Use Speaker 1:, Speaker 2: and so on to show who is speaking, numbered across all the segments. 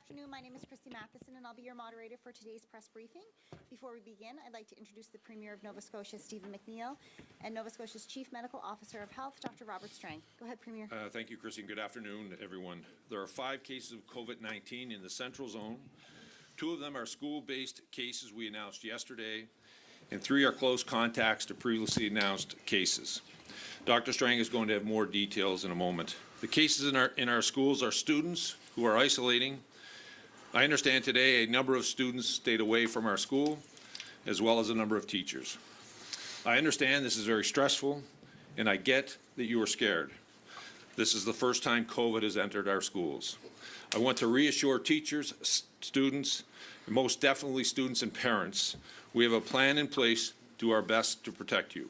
Speaker 1: afternoon. My name is Christy Matheson, and I'll be your moderator for today's press briefing. Before we begin, I'd like to introduce the Premier of Nova Scotia, Stephen McNeil, and Nova Scotia's Chief Medical Officer of Health, Dr. Robert Strang. Go ahead, Premier.
Speaker 2: Thank you, Christy, and good afternoon, everyone. There are 5 cases of COVID-19 in the Central Zone. 2 of them are school-based cases we announced yesterday, and 3 are close contacts to previously announced cases. Dr. Strang is going to have more details in a moment. The cases in our schools are students who are isolating. I understand today a number of students stayed away from our school, as well as a number of teachers. I understand this is very stressful, and I get that you are scared. This is the first time COVID has entered our schools. I want to reassure teachers, students, and most definitely students and parents, we have a plan in place to do our best to protect you.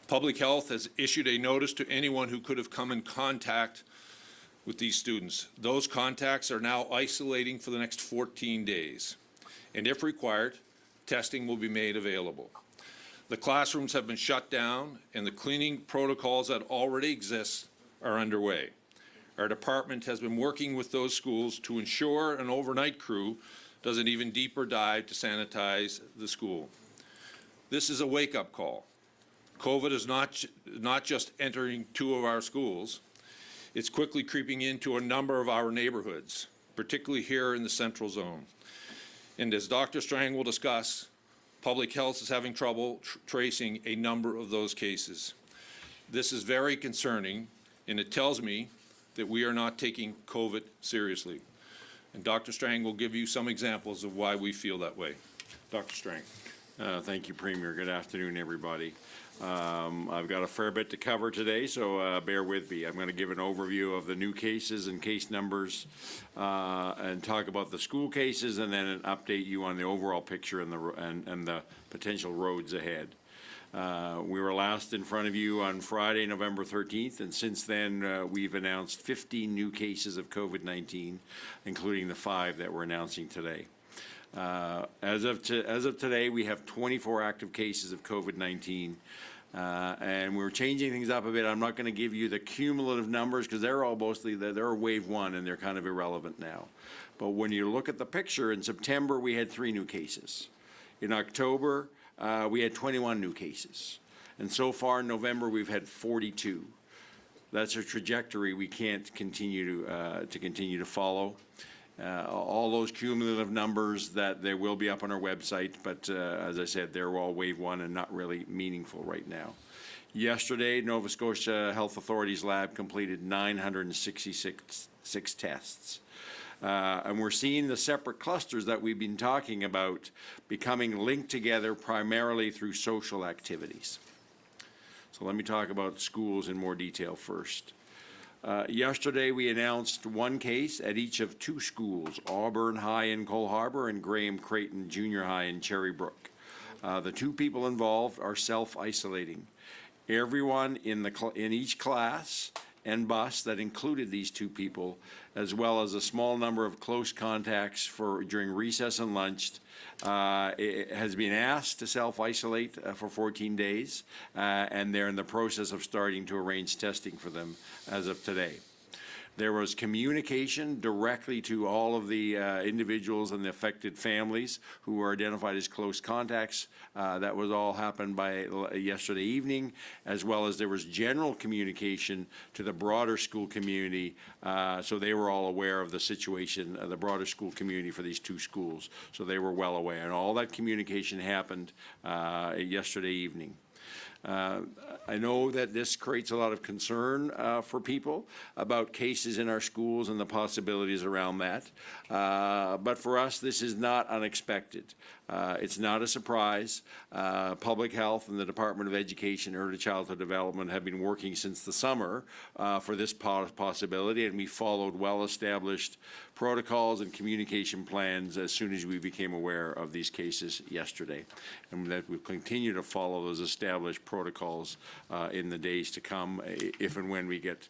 Speaker 2: Public Health has issued a notice to anyone who could have come in contact with these students. Those contacts are now isolating for the next 14 days. And if required, testing will be made available. The classrooms have been shut down and the cleaning protocols that already exist are underway. Our department has been working with those schools to ensure an overnight crew does an even deeper dive to sanitize the school. This is a wake-up call. COVID is not just entering 2 of our schools. It's quickly creeping into a number of our neighborhoods, particularly here in the Central Zone. And as Dr. Strang will discuss, Public Health is having trouble tracing a number of those cases. This is very concerning, and it tells me that we are not taking COVID seriously. And Dr. Strang will give you some examples of why we feel that way. Dr. Strang.
Speaker 3: Thank you, Premier. Good afternoon, everybody. I've got a fair bit to cover today, so bear with me. I'm going to give an overview of the new cases and case numbers and talk about the school cases, and then update you on the overall picture and the potential roads ahead. We were last in front of you on Friday, November 13th, and since then we've announced 15 new cases of COVID-19, including the 5 that we're announcing today. As of today, we have 24 active cases of COVID-19, and we're changing things up a bit. I'm not going to give you the cumulative numbers because they're all mostly they're wave 1 and they're kind of irrelevant now. But when you look at the picture, in September we had 3 new cases. In October we had 21 new cases, and so far in November we've had 42. That's a trajectory we can't continue to follow. All those cumulative numbers that they will be up on our website, but as I said, they're all wave 1 and not really meaningful right now. Yesterday, Nova Scotia Health Authority's lab completed 966 tests. And we're seeing the separate clusters that we've been talking about becoming linked together primarily through social activities. So let me talk about schools in more detail first. Yesterday, we announced 1 case at each of 2 schools, Auburn High in Cole Harbour and Graham Clayton Junior High in Cherrybrook. The 2 people involved are self-isolating. Everyone in each class and bus that included these 2 people, as well as a small number of close contacts during recess and lunch, has been asked to self-isolate for 14 days, and they're in the process of starting to arrange testing for them as of today. There was communication directly to all of the individuals and the affected families who were identified as close contacts. That was all happened by yesterday evening, as well as there was general communication to the broader school community, so they were all aware of the situation, the broader school community for these 2 schools. So they were well aware, and all that communication happened yesterday evening. I know that this creates a lot of concern for people about cases in our schools and the possibilities around that. But for us, this is not unexpected. It's not a surprise. Public Health and the Department of Education and Early Childhood Development have been working since the summer for this possibility, and we followed well-established protocols and communication plans as soon as we became aware of these cases yesterday, and that we'll continue to follow those established protocols in the days to come, if and when we get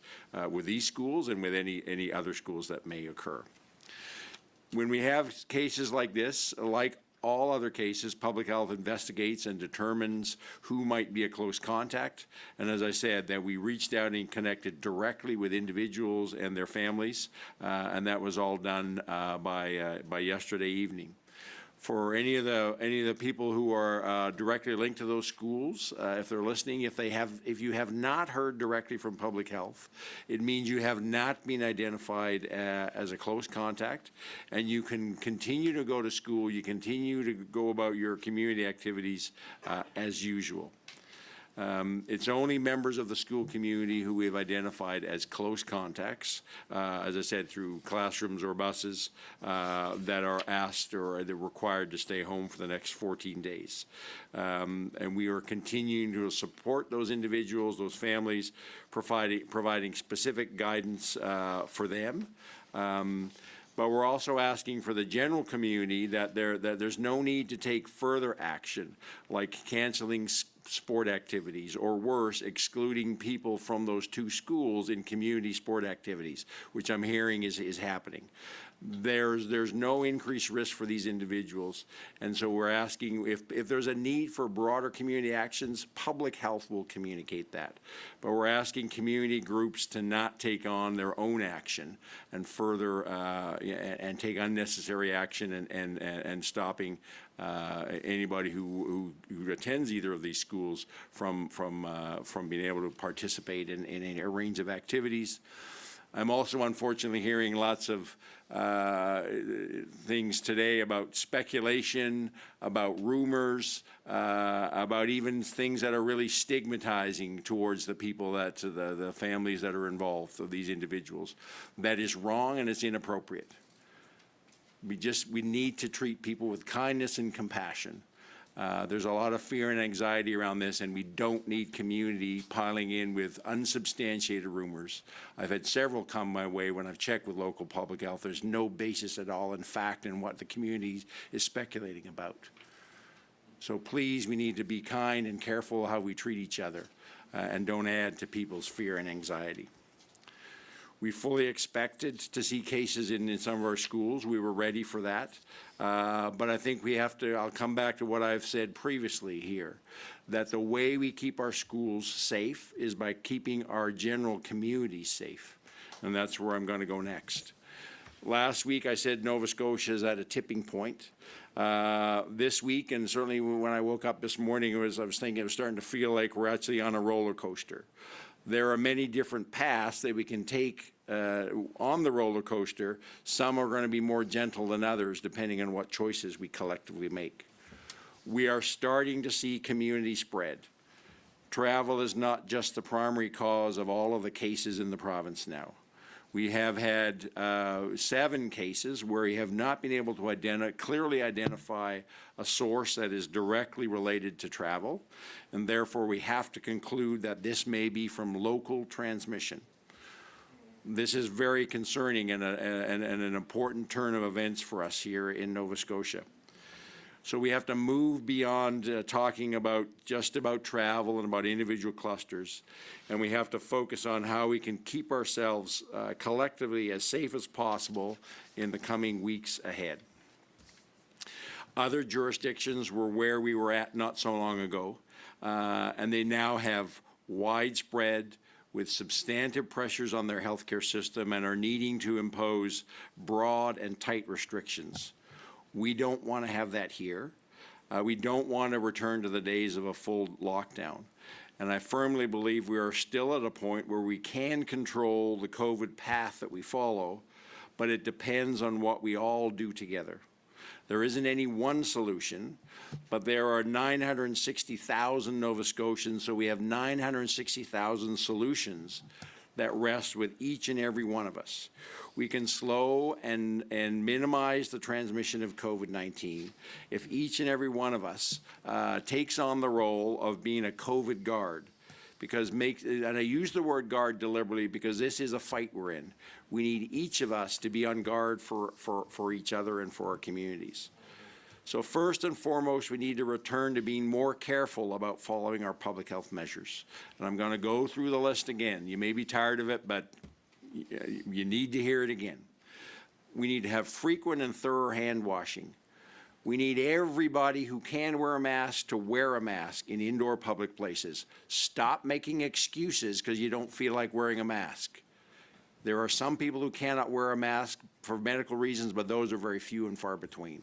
Speaker 3: with these schools and with any other schools that may occur. When we have cases like this, like all other cases, public health investigates and determines who might be a close contact. And as I said, that we reached out and connected directly with individuals and their families, and that was all done by yesterday evening. For any of the people who are directly linked to those schools, if they're listening, if you have not heard directly from public health, it means you have not been identified as a close contact, and you can continue to go to school, you continue to go about your community activities as usual. It's only members of the school community who we've identified as close contacts, as I said, through classrooms or buses that are asked or they're required to stay home for the next 14 days. And we are continuing to support those individuals, those families, providing specific guidance for them. But we're also asking for the general community that there's no need to take further action, like canceling sport activities, or worse, excluding people from those two schools in community sport activities, which I'm hearing is happening. There's no increased risk for these individuals, and so we're asking if there's a need for broader community actions, public health will communicate that. But we're asking community groups to not take on their own action and further and take unnecessary action and stopping anybody who attends either of these schools from being able to participate in a range of activities. I'm also unfortunately hearing lots of things today about speculation, about rumors, about even things that are really stigmatizing towards the people the families that are involved, of these individuals. That is wrong and it's inappropriate. We need to treat people with kindness and compassion. There's a lot of fear and anxiety around this, and we don't need community piling in with unsubstantiated rumors. I've had several come my way when I've checked with local public health. There's no basis at all in fact in what the community is speculating about. So please, we need to be kind and careful how we treat each other and don't add to people's fear and anxiety. We fully expected to see cases in some of our schools. We were ready for that. But I think we have to, I'll come back to what I've said previously here, that the way we keep our schools safe is by keeping our general community safe. And that's where I'm going to go next. Last week I said Nova Scotia is at a tipping point. This week, and certainly when I woke up this morning, I was thinking it was starting to feel like we're actually on a roller coaster. There are many different paths that we can take on the roller coaster. Some are going to be more gentle than others, depending on what choices we collectively make. We are starting to see community spread. Travel is not just the primary cause of all of the cases in the province now. We have had 7 cases where we have not been able to clearly identify a source that is directly related to travel, and therefore we have to conclude that this may be from local transmission. This is very concerning and an important turn of events for us here in Nova Scotia. So we have to move beyond talking about just about travel and about individual clusters, and we have to focus on how we can keep ourselves collectively as safe as possible in the coming weeks ahead. Other jurisdictions were where we were at not so long ago, and they now have widespread with substantive pressures on their healthcare system and are needing to impose broad and tight restrictions. We don't want to have that here. We don't want to return to the days of a full lockdown. And I firmly believe we are still at a point where we can control the COVID path that we follow, but it depends on what we all do together. There isn't any one solution, but there are 960,000 Nova Scotians, so we have 960,000 solutions that rest with each and every one of us. We can slow and minimize the transmission of COVID-19 if each and every one of us takes on the role of being a COVID guard. And I use the word guard deliberately because this is a fight we're in. We need each of us to be on guard for each other and for our communities. So first and foremost, we need to return to being more careful about following our public health measures. And I'm going to go through the list again. You may be tired of it, but you need to hear it again. We need to have frequent and thorough hand washing. We need everybody who can wear a mask to wear a mask in indoor public places. Stop making excuses because you don't feel like wearing a mask. There are some people who cannot wear a mask for medical reasons, but those are very few and far between.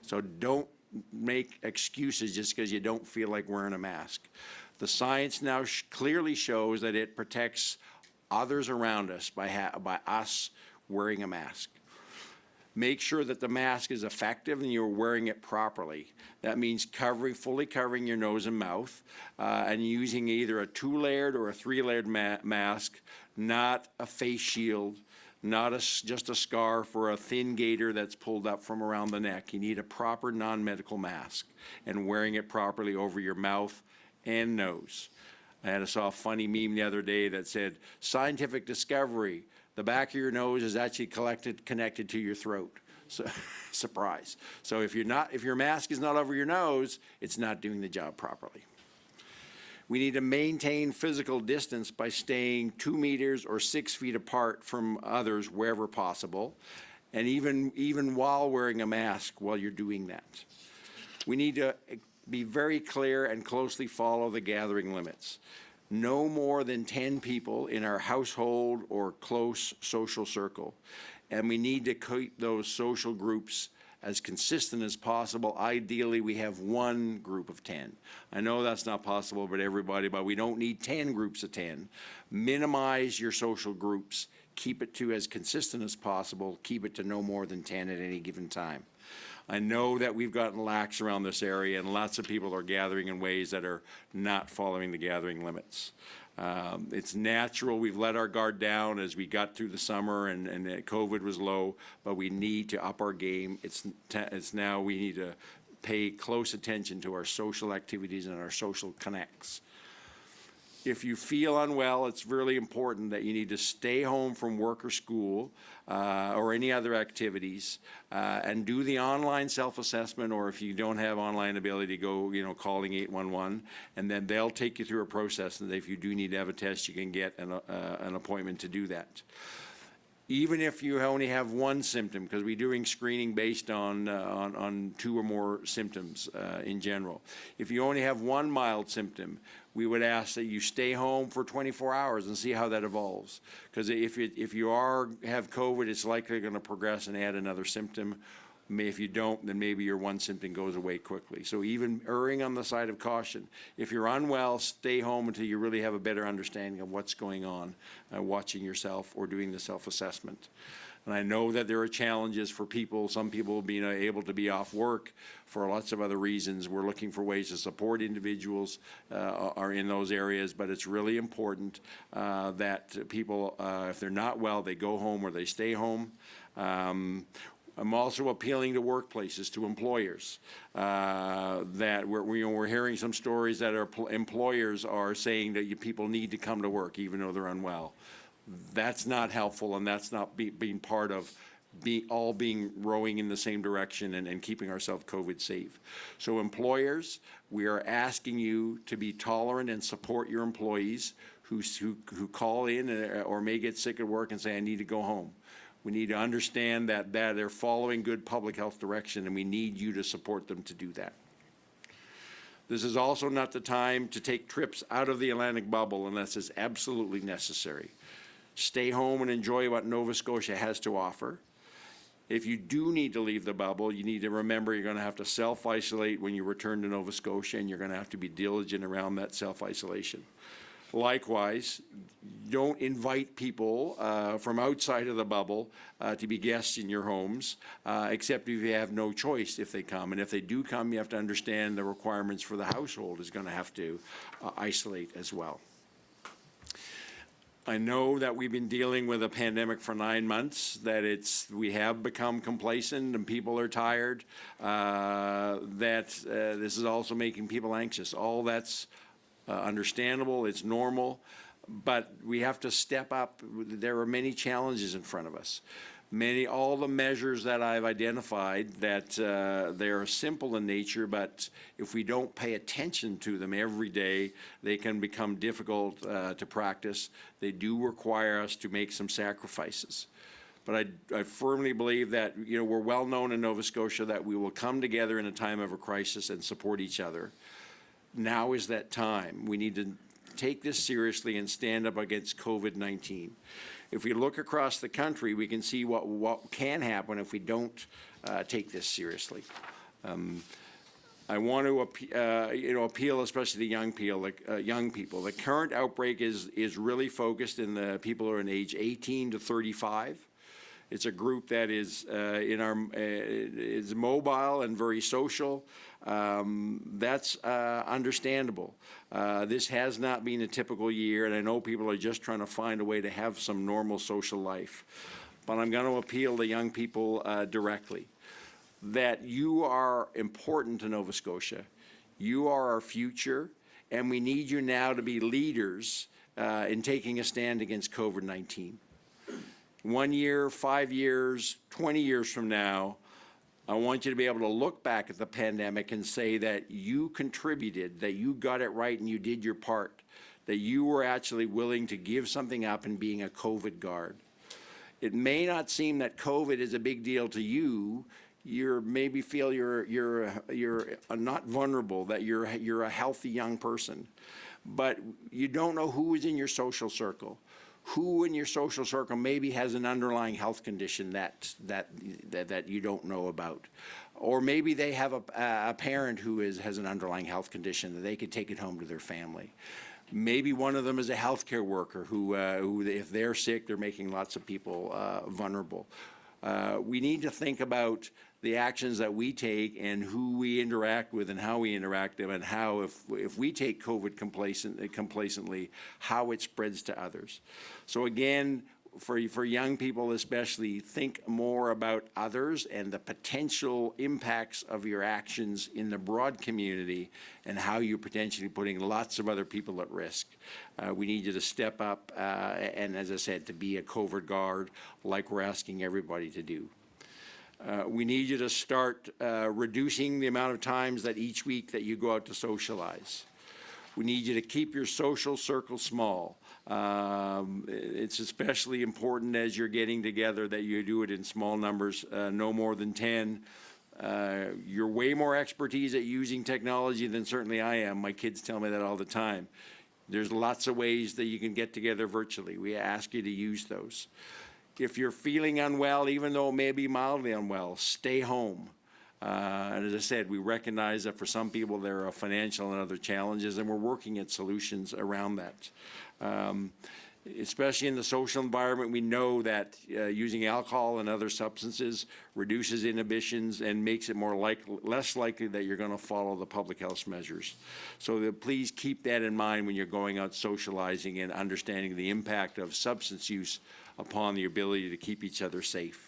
Speaker 3: So don't make excuses just because you don't feel like wearing a mask. The science now clearly shows that it protects others around us by us wearing a mask. Make sure that the mask is effective and you're wearing it properly. That means fully covering your nose and mouth, and using either a 2-layered or a 3-layered mask, not a face shield, not just a scarf or a thin gaiter that's pulled up from around the neck. You need a proper non-medical mask, and wearing it properly over your mouth and nose. I saw a funny meme the other day that said, scientific discovery, the back of your nose is actually connected to your throat. So, surprise. So if your mask is not over your nose, it's not doing the job properly. We need to maintain physical distance by staying 2 meters or 6 feet apart from others wherever possible, and even while wearing a mask while you're doing that. We need to be very clear and closely follow the gathering limits. No more than 10 people in our household or close social circle. And we need to keep those social groups as consistent as possible. Ideally, we have one group of 10. I know that's not possible for everybody, but we don't need 10 groups of 10. Minimize your social groups. Keep it to as consistent as possible. Keep it to no more than 10 at any given time. I know that we've gotten lax around this area, and lots of people are gathering in ways that are not following the gathering limits. It's natural. We've let our guard down as we got through the summer and COVID was low, but we need to up our game. It's now we need to pay close attention to our social activities and our social connects. If you feel unwell, it's really important that you need to stay home from work or school or any other activities and do the online self-assessment, or if you don't have online ability, go, calling 811, and then they'll take you through a process, and if you do need to have a test, you can get an appointment to do that. Even if you only have one symptom, because we're doing screening based on 2 or more symptoms in general. If you only have one mild symptom, we would ask that you stay home for 24 hours and see how that evolves. Because if you have COVID, it's likely going to progress and add another symptom. If you don't, then maybe your one symptom goes away quickly. So even erring on the side of caution. If you're unwell, stay home until you really have a better understanding of what's going on, watching yourself or doing the self-assessment. And I know that there are challenges for people, some people being able to be off work for lots of other reasons. We're looking for ways to support individuals are in those areas, but it's really important that people, if they're not well, they go home or they stay home. I'm also appealing to workplaces, to employers, that we're hearing some stories that our employers are saying that people need to come to work even though they're unwell. That's not helpful, and that's not being part of being rowing in the same direction and keeping ourselves COVID safe. So employers, we are asking you to be tolerant and support your employees who call in or may get sick at work and say, I need to go home. We need to understand that they're following good public health direction, and we need you to support them to do that. This is also not the time to take trips out of the Atlantic bubble unless it's absolutely necessary. Stay home and enjoy what Nova Scotia has to offer. If you do need to leave the bubble, you need to remember you're going to have to self-isolate when you return to Nova Scotia, and you're going to have to be diligent around that self-isolation. Likewise, don't invite people from outside of the bubble to be guests in your homes, except if you have no choice if they come. And if they do come, you have to understand the requirements for the household is going to have to isolate as well. I know that we've been dealing with a pandemic for 9 months, that we have become complacent and people are tired, that this is also making people anxious. All that's understandable, it's normal, but we have to step up. There are many challenges in front of us. All the measures that I've identified, that they are simple in nature, but if we don't pay attention to them every day, they can become difficult to practice. They do require us to make some sacrifices. But I firmly believe that, we're well known in Nova Scotia that we will come together in a time of a crisis and support each other. Now is that time. We need to take this seriously and stand up against COVID-19. If we look across the country, we can see what can happen if we don't take this seriously. I want to appeal especially to young people. The current outbreak is really focused in the people who are in age 18 to 35. It's a group that is is mobile and very social. That's understandable. This has not been a typical year, and I know people are just trying to find a way to have some normal social life. But I'm going to appeal to young people directly that you are important to Nova Scotia. You are our future, and we need you now to be leaders in taking a stand against COVID-19. 1 year, 5 years, 20 years from now, I want you to be able to look back at the pandemic and say that you contributed, that you got it right and you did your part, that you were actually willing to give something up in being a COVID guard. It may not seem that COVID is a big deal to you. You maybe feel you're not vulnerable, that you're a healthy young person, but you don't know who is in your social circle. Who in your social circle maybe has an underlying health condition that you don't know about, or maybe they have a parent who has an underlying health condition that they could take it home to their family. Maybe one of them is a healthcare worker who if they're sick, they're making lots of people vulnerable. We need to think about the actions that we take and who we interact with and how we interact them, and how if we take COVID complacently, how it spreads to others. So again, for young people especially, think more about others and the potential impacts of your actions in the broad community and how you're potentially putting lots of other people at risk. We need you to step up and, as I said, to be a COVID guard like we're asking everybody to do. We need you to start reducing the amount of times that each week that you go out to socialize. We need you to keep your social circle small. It's especially important as you're getting together that you do it in small numbers, no more than 10. You're way more expertise at using technology than certainly I am. My kids tell me that all the time. There's lots of ways that you can get together virtually. We ask you to use those. If you're feeling unwell, even though it may be mildly unwell, stay home. And as I said, we recognize that for some people there are financial and other challenges, and we're working at solutions around that. Especially in the social environment, we know that using alcohol and other substances reduces inhibitions and makes it less likely that you're going to follow the public health measures. So please keep that in mind when you're going out socializing and understanding the impact of substance use upon the ability to keep each other safe.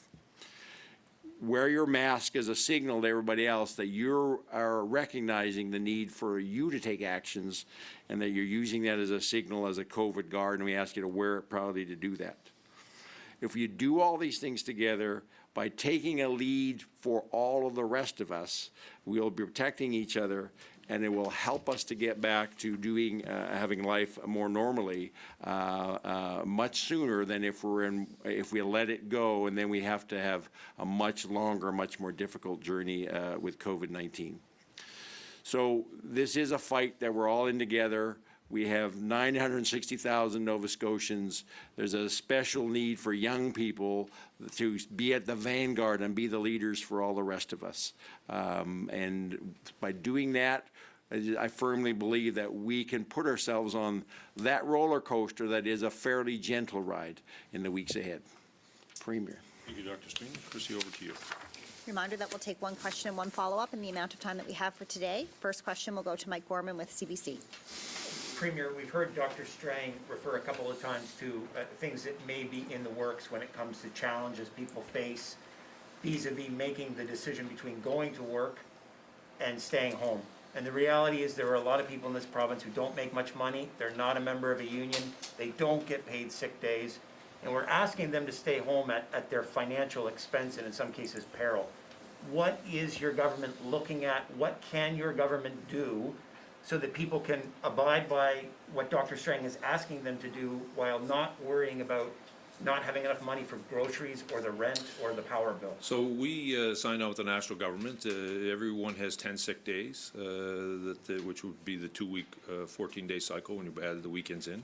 Speaker 3: Wear your mask as a signal to everybody else that you are recognizing the need for you to take actions, and that you're using that as a signal as a COVID guard, and we ask you to wear it proudly to do that. If you do all these things together, by taking a lead for all of the rest of us, we'll be protecting each other, and it will help us to get back to having life more normally much sooner than if we let it go and then we have to have a much longer, much more difficult journey with COVID-19. So this is a fight that we're all in together. We have 960,000 Nova Scotians. There's a special need for young people to be at the vanguard and be the leaders for all the rest of us. And by doing that, I firmly believe that we can put ourselves on that roller coaster that is a fairly gentle ride in the weeks ahead. Premier.
Speaker 2: Thank you, Dr. Strang. Chrissy, over to you.
Speaker 1: Reminder that we'll take one question and one follow-up in the amount of time that we have for today. First question will go to Mike Gorman with CBC.
Speaker 4: Premier, we've heard Dr. Strang refer a couple of times to things that may be in the works when it comes to challenges people face vis-a-vis making the decision between going to work and staying home. And the reality is there are a lot of people in this province who don't make much money, they're not a member of a union, they don't get paid sick days, and we're asking them to stay home at their financial expense and in some cases peril. What is your government looking at? What can your government do so that people can abide by what Dr. Strang is asking them to do while not worrying about not having enough money for groceries or the rent or the power bill?
Speaker 2: So we signed out with the national government. Everyone has 10 sick days, which would be the 2-week, 14-day cycle when you add the weekends in.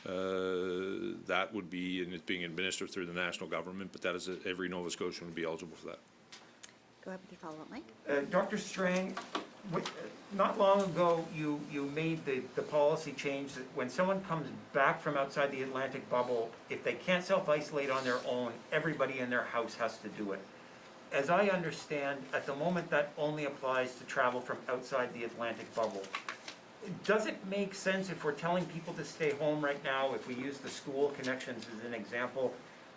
Speaker 2: That would be, and it's being administered through the national government, but that is, every Nova Scotian would be eligible for that.
Speaker 1: Go ahead with your follow-up, Mike.
Speaker 4: Dr. Strang, not long ago, you made the policy change that when someone comes back from outside the Atlantic bubble, if they can't self-isolate on their own, everybody in their house has to do it. As I understand, at the moment, that only applies to travel from outside the Atlantic bubble. Does it make sense if we're telling people to stay home right now, if we use the school connections as an example,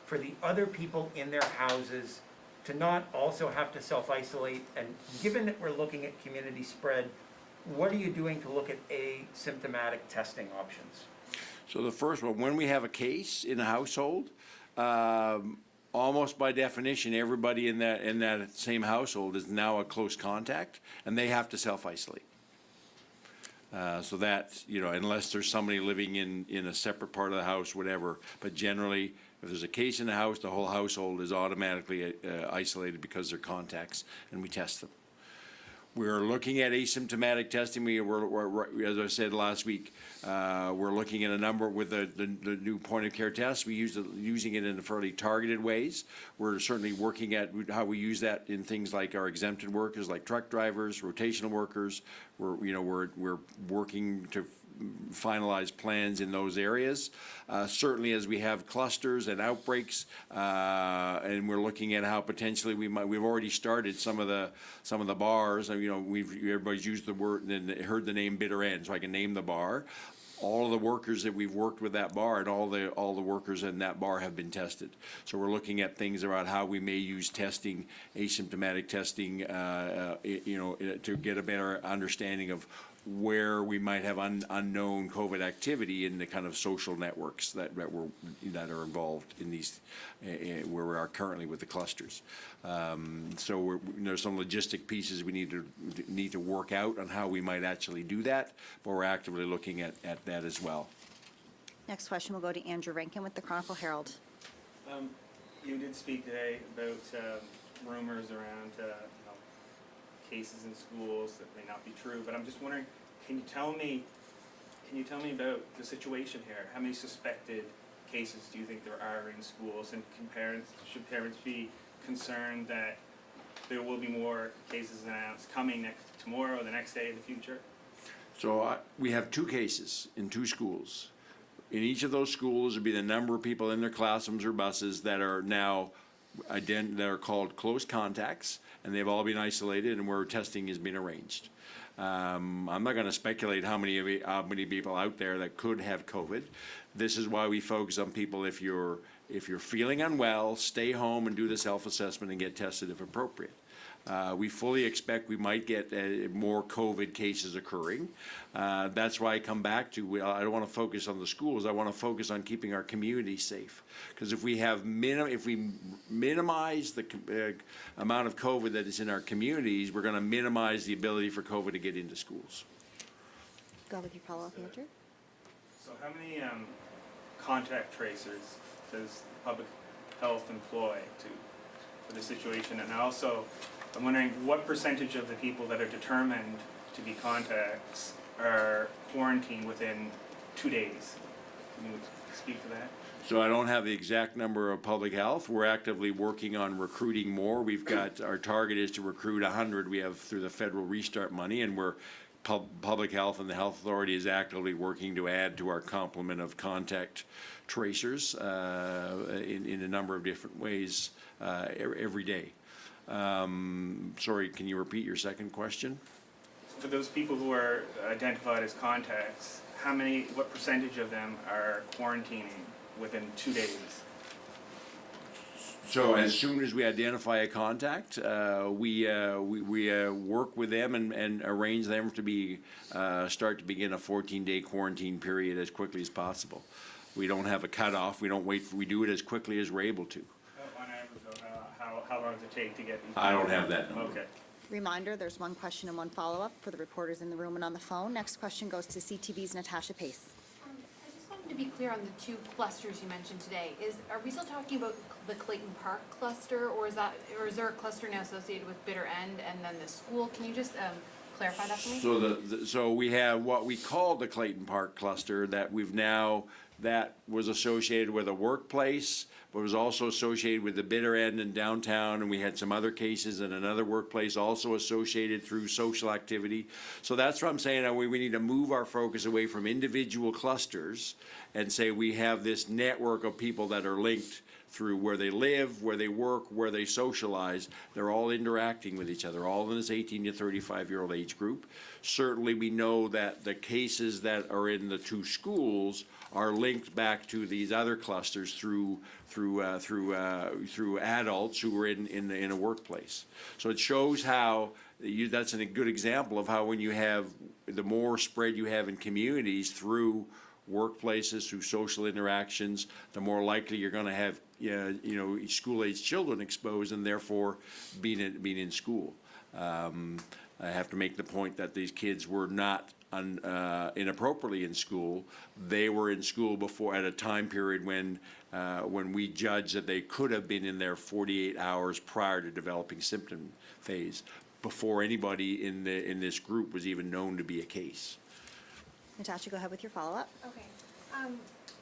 Speaker 4: for the other people in their houses to not also have to self-isolate? And given that we're looking at community spread, what are you doing to look at asymptomatic testing options?
Speaker 3: So the first one, when we have a case in a household, almost by definition, everybody in that same household is now a close contact, and they have to self-isolate. So that, unless there's somebody living in a separate part of the house, whatever, but generally, if there's a case in the house, the whole household is automatically isolated because they're contacts, and we test them. We're looking at asymptomatic testing. We're, as I said last week, we're looking at a number with the new point-of-care tests. Using it in fairly targeted ways. We're certainly working at how we use that in things like our exempted workers, like truck drivers, rotational workers. We're working to finalize plans in those areas. Certainly as we have clusters and outbreaks, and we're looking at how potentially we've already started some of the bars, and everybody's used the word and heard the name Bitter End, so I can name the bar. All of the workers that we've worked with that bar and all the workers in that bar have been tested. So we're looking at things about how we may use testing, asymptomatic testing, to get a better understanding of where we might have unknown COVID activity in the kind of social networks that are involved in these, where we are currently with the clusters. So there's some logistic pieces we need to work out on how we might actually do that, but we're actively looking at that as well.
Speaker 1: Next question will go to Andrew Rankin with the Chronicle Herald.
Speaker 5: You did speak today about rumors around cases in schools that may not be true, but I'm just wondering, can you tell me about the situation here? How many suspected cases do you think there are in schools, and should parents be concerned that there will be more cases announced coming tomorrow or the next day in the future?
Speaker 3: So we have 2 cases in 2 schools. In each of those schools would be the number of people in their classrooms or buses that are now that are called close contacts, and they've all been isolated and where testing has been arranged. I'm not going to speculate how many people out there that could have COVID. This is why we focus on people. If you're feeling unwell, stay home and do the self-assessment and get tested if appropriate. We fully expect we might get more COVID cases occurring. That's why I come back to, I don't want to focus on the schools. I want to focus on keeping our community safe. Because if we minimize the amount of COVID that is in our communities, we're going to minimize the ability for COVID to get into schools.
Speaker 1: Go with your follow-up, Andrew.
Speaker 5: So how many contact tracers does public health employ for the situation? And also, I'm wondering what percentage of the people that are determined to be contacts are quarantined within 2 days? Can you speak to that?
Speaker 3: So I don't have the exact number of public health. We're actively working on recruiting more. We've got, our target is to recruit 100 we have through the federal restart money, and we're public health and the health authority is actively working to add to our complement of contact tracers in a number of different ways every day. Sorry, can you repeat your second question?
Speaker 5: For those people who are identified as contacts, what percentage of them are quarantining within 2 days?
Speaker 3: So as soon as we identify a contact, we work with them and arrange them to start to begin a 14-day quarantine period as quickly as possible. We don't have a cutoff. We don't wait. We do it as quickly as we're able to.
Speaker 5: On average, how long does it take to get these?
Speaker 3: I don't have that number.
Speaker 5: Okay.
Speaker 1: Reminder, there's 1 question and 1 follow-up for the reporters in the room and on the phone. Next question goes to CTV's Natasha Pace.
Speaker 6: I just wanted to be clear on the two clusters you mentioned today. Are we still talking about the Clayton Park cluster, or is there a cluster now associated with Bitter End and then the school? Can you just clarify that for me?
Speaker 3: So so we have what we call the Clayton Park cluster that that was associated with a workplace, but was also associated with the Bitter End in downtown, and we had some other cases in another workplace also associated through social activity. So that's what I'm saying, we need to move our focus away from individual clusters and say we have this network of people that are linked through where they live, where they work, where they socialize. They're all interacting with each other, all in this 18 to 35-year-old age group. Certainly we know that the cases that are in the two schools are linked back to these other clusters through adults who are in a workplace. So it shows how that's a good example of how when you have the more spread you have in communities through workplaces, through social interactions, the more likely you're going to have school-age children exposed and therefore being in school. I have to make the point that these kids were not inappropriately in school. They were in school before at a time period when we judged that they could have been in there 48 hours prior to developing symptom phase, before anybody in this group was even known to be a case.
Speaker 1: Natasha, go ahead with your follow-up.
Speaker 6: Okay.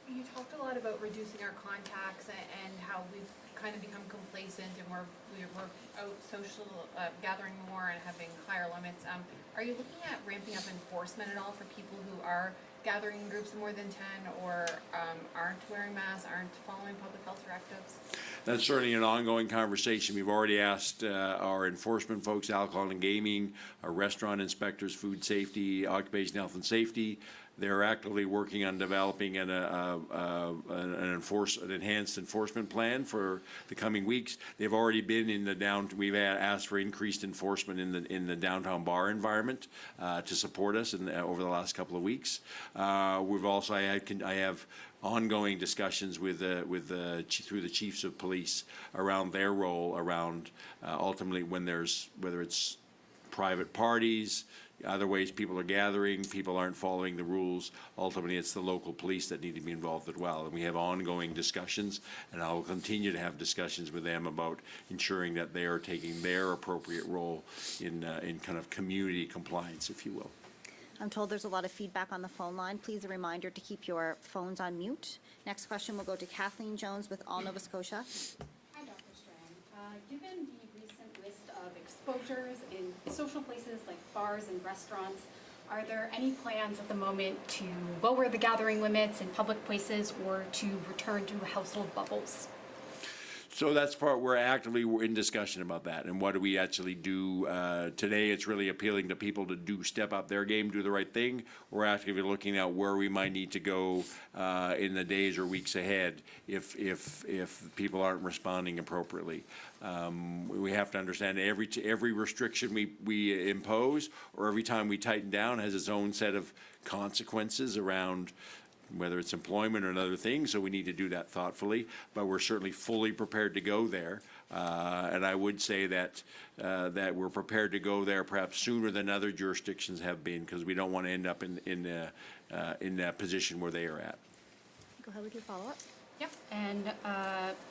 Speaker 6: You talked a lot about reducing our contacts and how we've kind of become complacent and we're out social gathering more and having higher limits. Are you looking at ramping up enforcement at all for people who are gathering in groups of more than 10 or aren't wearing masks, aren't following public health directives?
Speaker 3: That's certainly an ongoing conversation. We've already asked our enforcement folks, alcohol and gaming, our restaurant inspectors, food safety, occupational health and safety. They're actively working on developing an enhanced enforcement plan for the coming weeks. They've already been in the we've asked for increased enforcement in the downtown bar environment to support us over the last couple of weeks. We've also, I have ongoing discussions through the chiefs of police around their role around ultimately whether it's private parties, other ways people are gathering, people aren't following the rules. Ultimately, it's the local police that need to be involved as well. And we have ongoing discussions, and I will continue to have discussions with them about ensuring that they are taking their appropriate role in kind of community compliance, if you will.
Speaker 1: I'm told there's a lot of feedback on the phone line. Please a reminder to keep your phones on mute. Next question will go to Kathleen Jones with All Nova Scotia.
Speaker 7: Hi, Dr. Strang. Given the recent list of exposures in social places like bars and restaurants, are there any plans at the moment to lower the gathering limits in public places or to return to household bubbles?
Speaker 3: So that's part, we're actively in discussion about that, and what do we actually do. Today it's really appealing to people to step up their game, do the right thing. We're actively looking at where we might need to go in the days or weeks ahead if people aren't responding appropriately. We have to understand every restriction we impose or every time we tighten down has its own set of consequences around whether it's employment or another thing, so we need to do that thoughtfully, but we're certainly fully prepared to go there. And I would say that we're prepared to go there perhaps sooner than other jurisdictions have been, because we don't want to end up in that position where they are at.
Speaker 1: Go ahead with your follow-up.
Speaker 7: Yep. And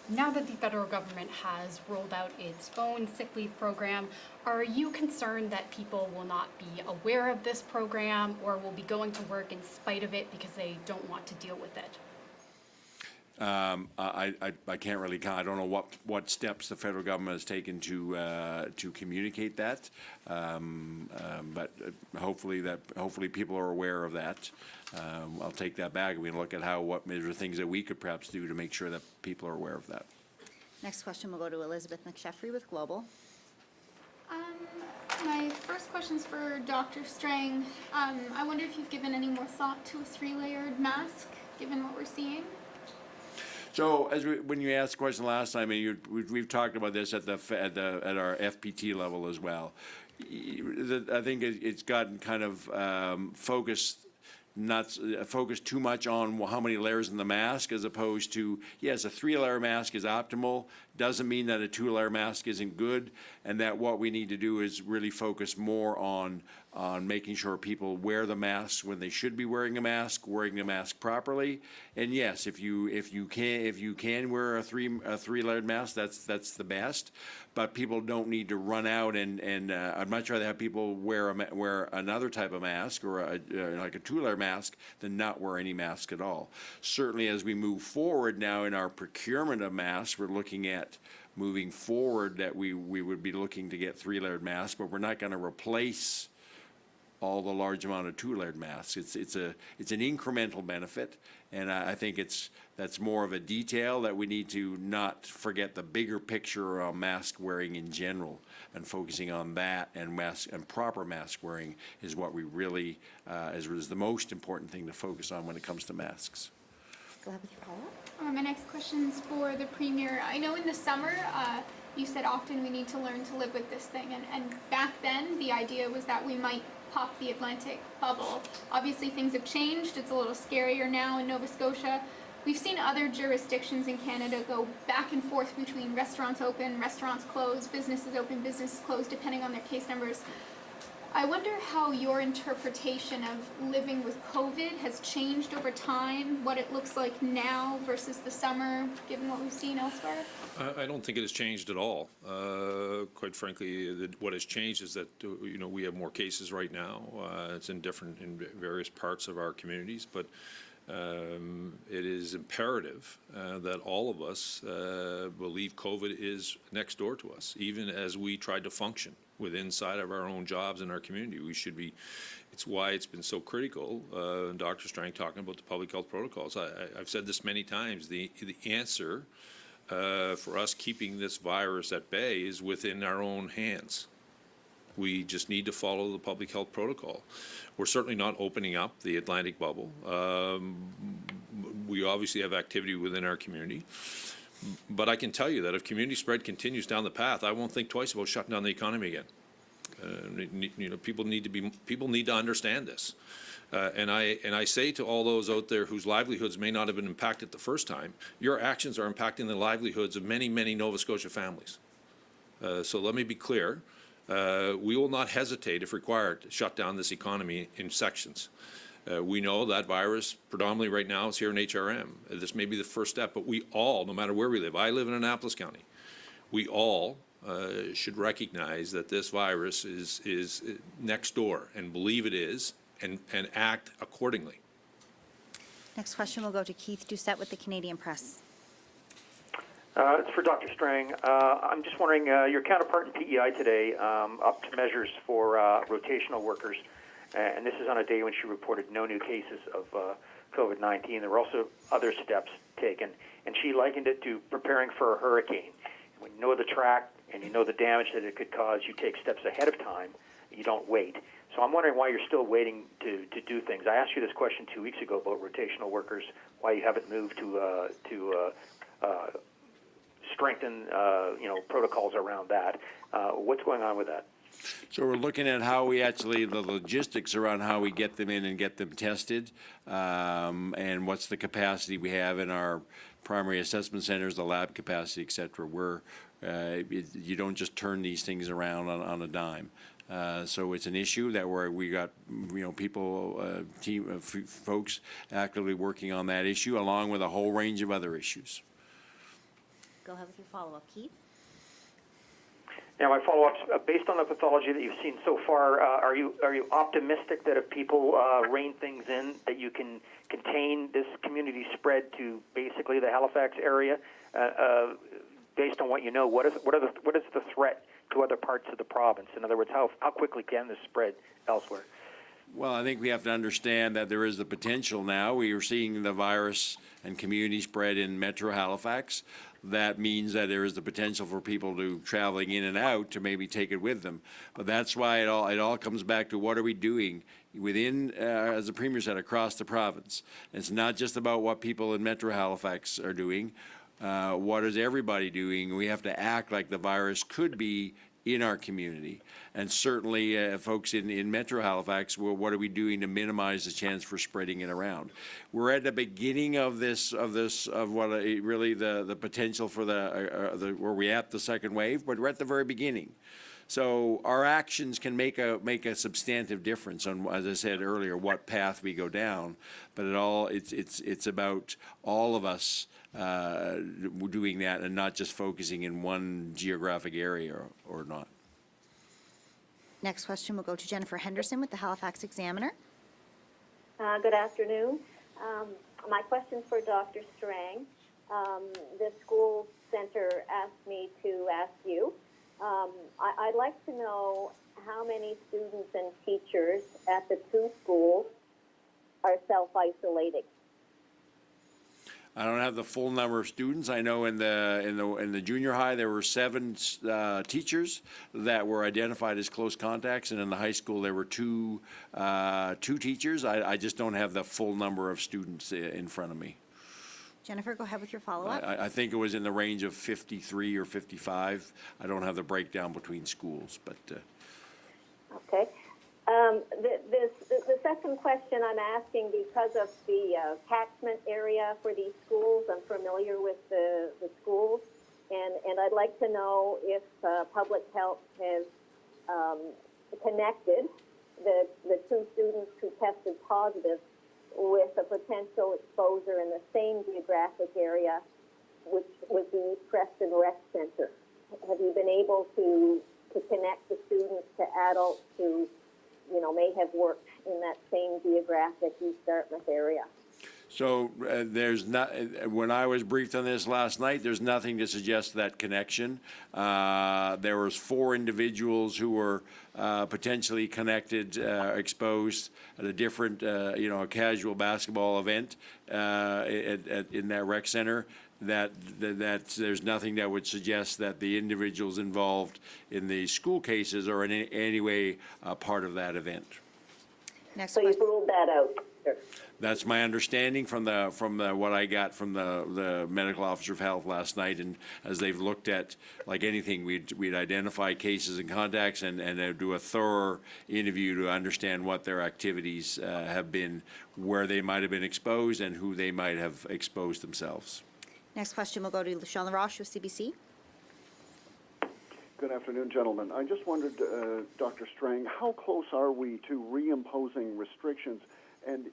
Speaker 7: now that the federal government has rolled out its own sick leave program, are you concerned that people will not be aware of this program or will be going to work in spite of it because they don't want to deal with it?
Speaker 3: I can't really comment. I don't know what steps the federal government has taken to communicate that, but hopefully people are aware of that. I'll take that back and we can look at what are things that we could perhaps do to make sure that people are aware of that.
Speaker 1: Next question will go to Elizabeth McSheffrey with Global.
Speaker 8: My first question is for Dr. Strang. I wonder if you've given any more thought to a 3-layered mask, given what we're seeing?
Speaker 3: So, when you asked the question last time, and we've talked about this at our FPT level as well. I think it's gotten kind of focused too much on how many layers in the mask, as opposed to, yes, a 3-layer mask is optimal. doesn't mean that a two-layer mask isn't good, and that what we need to do is really focus more on making sure people wear the masks when they should be wearing a mask, wearing the mask properly. And yes, if you can wear a three-layered mask, that's the best. But people don't need to run out and I'd much rather have people wear another type of mask or like a two-layer mask than not wear any mask at all. Certainly, as we move forward now in our procurement of masks, we're looking at moving forward that we would be looking to get three-layered masks, but we're not going to replace all the large amount of two-layered masks. It's an incremental benefit, and I think that's more of a detail that we need to not forget the bigger picture of mask wearing in general, and focusing on that, and proper mask wearing is what we really is the most important thing to focus on when it comes to masks.
Speaker 1: Go ahead with your follow-up.
Speaker 8: My next question is for the Premier. I know in the summer, you said often we need to learn to live with this thing, and back then the idea was that we might pop the Atlantic bubble. Obviously things have changed. It's a little scarier now in Nova Scotia. We've seen other jurisdictions in Canada go back and forth between restaurants open, restaurants closed, businesses open, businesses closed, depending on their case numbers. I wonder how your interpretation of living with COVID has changed over time, what it looks like now versus the summer, given what we've seen elsewhere?
Speaker 2: I don't think it has changed at all. Quite frankly, what has changed is that we have more cases right now. It's in various parts of our communities, but it is imperative that all of us believe COVID is next door to us, even as we try to function inside of our own jobs in our community. We should be. It's why it's been so critical. Dr. Strang talking about the public health protocols. I've said this many times. The answer for us keeping this virus at bay is within our own hands. We just need to follow the public health protocol. We're certainly not opening up the Atlantic bubble. We obviously have activity within our community. But I can tell you that if community spread continues down the path, I won't think twice about shutting down the economy again. People need to understand this. And I say to all those out there whose livelihoods may not have been impacted the first time, your actions are impacting the livelihoods of many, many Nova Scotia families. So let me be clear. We will not hesitate, if required, to shut down this economy in sections. We know that virus predominantly right now is here in HRM. This may be the first step, but we all, no matter where we live, I live in Annapolis County, we all should recognize that this virus is next door and believe it is and act accordingly.
Speaker 1: Next question will go to Keith Doucette with the Canadian Press.
Speaker 9: It's for Dr. Strang. I'm just wondering, your counterpart in PEI today upped measures for rotational workers, and this is on a day when she reported no new cases of COVID-19. There were also other steps taken, and she likened it to preparing for a hurricane. When you know the track and you know the damage that it could cause, you take steps ahead of time. You don't wait. So I'm wondering why you're still waiting to do things. I asked you this question 2 weeks ago about rotational workers, why you haven't moved to strengthen protocols around that. What's going on with that?
Speaker 3: So we're looking at how we actually, the logistics around how we get them in and get them tested, and what's the capacity we have in our primary assessment centers, the lab capacity, et cetera. You don't just turn these things around on a dime. So it's an issue that we got people, folks actively working on that issue, along with a whole range of other issues.
Speaker 1: Go ahead with your follow-up, Keith.
Speaker 9: Now, my follow-up's based on the pathology that you've seen so far. Are you optimistic that if people rein things in, that you can contain this community spread to basically the Halifax area? Based on what you know, what is the threat to other parts of the province? In other words, how quickly can this spread elsewhere?
Speaker 3: Well, I think we have to understand that there is the potential now. We are seeing the virus and community spread in Metro Halifax. That means that there is the potential for people to traveling in and out to maybe take it with them. But that's why it all comes back to what are we doing within, as the Premier said, across the province. It's not just about what people in Metro Halifax are doing. What is everybody doing? We have to act like the virus could be in our community. And certainly, folks in Metro Halifax, well, what are we doing to minimize the chance for spreading it around? We're at the beginning of what really the potential for where we're at the second wave, but we're at the very beginning. So our actions can make a substantive difference on, as I said earlier, what path we go down. But it's about all of us doing that and not just focusing in one geographic area or not.
Speaker 1: Next question will go to Jennifer Henderson with the Halifax Examiner.
Speaker 10: Good afternoon. My question's for Dr. Strang. The school center asked me to ask you. I'd like to know how many students and teachers at the two schools are self-isolating.
Speaker 3: I don't have the full number of students. I know in the junior high there were 7 teachers that were identified as close contacts, and in the high school there were two teachers. I just don't have the full number of students in front of me.
Speaker 1: Jennifer, go ahead with your follow-up.
Speaker 3: I think it was in the range of 53 or 55. I don't have the breakdown between schools, but.
Speaker 10: Okay. The second question I'm asking, because of the catchment area for these schools, I'm familiar with the schools, and I'd like to know if public health has connected the 2 students who tested positive with a potential exposure in the same geographic area, which was the East Preston Rec Center. Have you been able to connect the students to adults who, may have worked in that same geographic East Dartmouth area?
Speaker 3: So there's not, when I was briefed on this last night, there's nothing to suggest that connection. There was 4 individuals who were potentially connected, exposed at a different, a casual basketball event in that rec center. That there's nothing that would suggest that the individuals involved in the school cases are in any way part of that event.
Speaker 1: Next
Speaker 10: So
Speaker 1: question.
Speaker 10: you've ruled that out? Sure.
Speaker 3: That's my understanding from what I got from the medical officer of health last night. And as they've looked at, like anything, we'd identify cases and contacts and do a thorough interview to understand what their activities have been, where they might have been exposed, and who they might have exposed themselves.
Speaker 1: Next question will go to Sean LaRoche with CBC.
Speaker 11: Good afternoon, gentlemen. I just wondered, Dr. Strang, how close are we to reimposing restrictions, and